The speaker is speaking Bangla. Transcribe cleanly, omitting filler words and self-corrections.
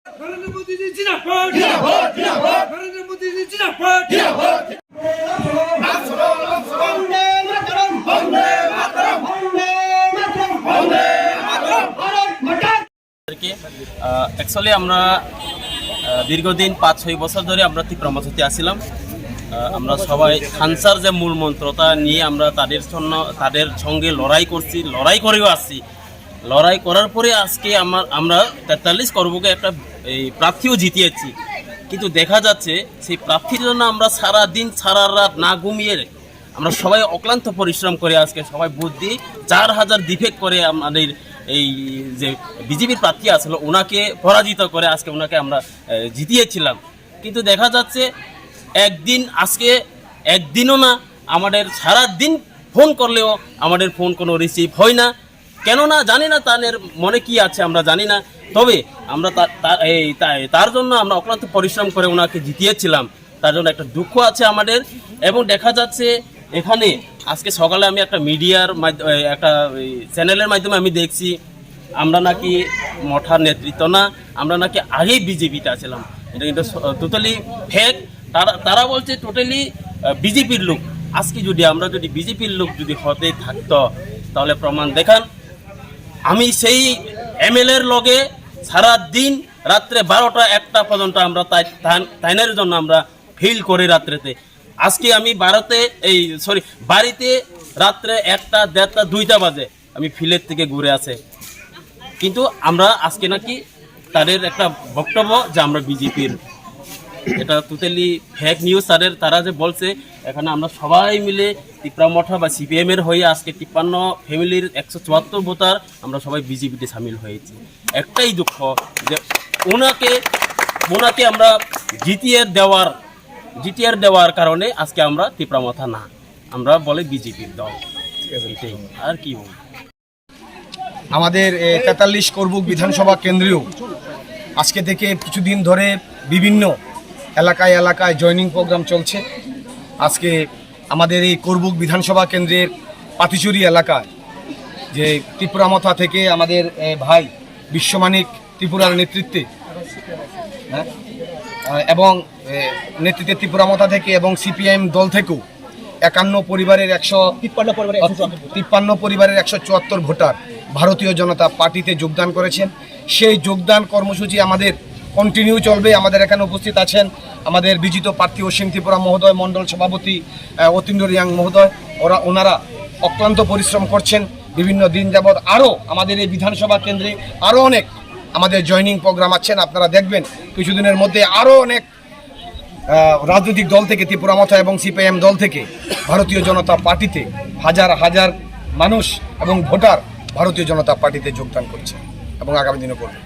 নরেন্দ্র মোদী জি জিন্দাবাদ, জিন্দাবাদ, জিন্দাবাদ। নরেন্দ্র মোদী জি জিন্দাবাদ, জিন্দাবাদ। বন্দে মাতরম, বন্দে মাতরম, বন্দে মাতরম, বন্দে মাতরম, ভারত মাতা। অ্যাকচুয়ালি আমরা দীর্ঘদিন 5-6 বছর ধরে আমরা তীব্রমথতে আসছিলাম। আমরা সবাই খানসার যে মূল মন্ত্রতা নিয়ে আমরা তাদের সঙ্গে লড়াই করছি, লড়াই করেও আসছি। লড়াই করার পরে আজকে আমরা 43 করবকে একটা প্রার্থীও জিতিয়েছি। কিন্তু দেখা যাচ্ছে সেই প্রার্থীর জন্য আমরা সারা দিন সারা রাত না ঘুমিয়ে আমরা সবাই অক্লান্ত পরিশ্রম করে আজকে সবাই বুদ্ধি 4000 ডিফেক্ট করে আমাদের এই যে বিজেপির প্রার্থী আসলো ওনাকে পরাজিত করে আজকে ওনাকে আমরা জিতিয়েছিলাম। কিন্তু দেখা যাচ্ছে আজকে একদিনও না, আমাদের সারা দিন ফোন করলেও আমাদের ফোন কোনো রিসিভ হয় না। কেননা জানি না তাদের মনে কি আছে আমরা জানি না। তবে আমরা তার জন্য আমরা অক্লান্ত পরিশ্রম করে ওনাকে জিতিয়েছিলাম। তার জন্য একটা দুঃখ আছে আমাদের। এবং দেখা যাচ্ছে এখানে আজকে সকালে আমি একটা মিডিয়ার একটা চ্যানেলের মাধ্যমে আমি দেখছি আমরা নাকি মঠার নেতৃত্ব না, আমরা নাকি আগেই বিজেপিতে ছিলাম। এটা কিন্তু টোটালি ফেক। তারা বলছে টোটালি বিজেপির লোক। আজকে আমরা যদি বিজেপির লোক যদি হতে থাকতো তাহলে প্রমাণ দেখান। আমি সেই এমএলএর লগে সারা দিন রাত্রে 12টা-1টা পর্যন্ত আমরা তাইনের জন্য আমরা ফিল করি রাত্রেতে। আজকে আমি বাড়িতে রাত্রে 1টা, 1:30, 2টা বাজে আমি ফিল্ডের থেকে ঘুরে আসে। কিন্তু আমরা আজকে নাকি তাদের একটা বক্তব্য যে আমরা বিজেপির, এটা টোটালি ফেক নিউজ। তারা যে বলছে এখানে আমরা সবাই মিলে তীব্রমঠা বা সিপিএমের হয়ে আজকে 53 ফ্যামিলির 174 ভোটার আমরা সবাই বিজেপিতে সামিল হয়েছি। একটাই দুঃখ যে ওনাকে আমরা জিটিআর দেওয়ার কারণে আজকে আমরা তীব্রমঠা না, আমরা বলে বিজেপির দল। এটাই, আর কি বলবো। আমাদের 43 করবুক বিধানসভা কেন্দ্রেও আজকে থেকে কিছুদিন ধরে বিভিন্ন এলাকায় জয়নিং প্রোগ্রাম চলছে। আজকে আমাদের এই করবুক বিধানসভা কেন্দ্রের পাতিচুরি এলাকায় যে ত্রিপুরামথা থেকে আমাদের ভাই বিশ্বমানিক ত্রিপুরার নেতৃত্বে এবং নেতৃত্বে ত্রিপুরামথা থেকে এবং সিপিআইএম দল থেকেও 51 পরিবারের 153 পরিবারের 174 ভোটার ভারতীয় জনতা পার্টিতে যোগদান করেছেন। সেই যোগদান কর্মসূচি আমাদের কন্টিনিউ চলবে। আমাদের এখানে উপস্থিত আছেন আমাদের বিজিত প্রার্থী অসীম ত্রিপুরা মহোদয়, মণ্ডল সভাপতি অতীন্দ্র রিয়াং মহোদয়। ওনারা অক্লান্ত পরিশ্রম করছেন বিভিন্ন দিন যাবৎ। আরও আমাদের এই বিধানসভা কেন্দ্রে আরও অনেক আমাদের জয়নিং প্রোগ্রাম আছেন। আপনারা দেখবেন কিছুদিনের মধ্যে আরও অনেক রাজনৈতিক দল থেকে ত্রিপুরামথা এবং সিপিআইএম দল থেকে ভারতীয় জনতা পার্টিতে হাজার হাজার মানুষ এবং ভোটার ভারতীয় জনতা পার্টিতে যোগদান করছে এবং আগামী দিনে করবে।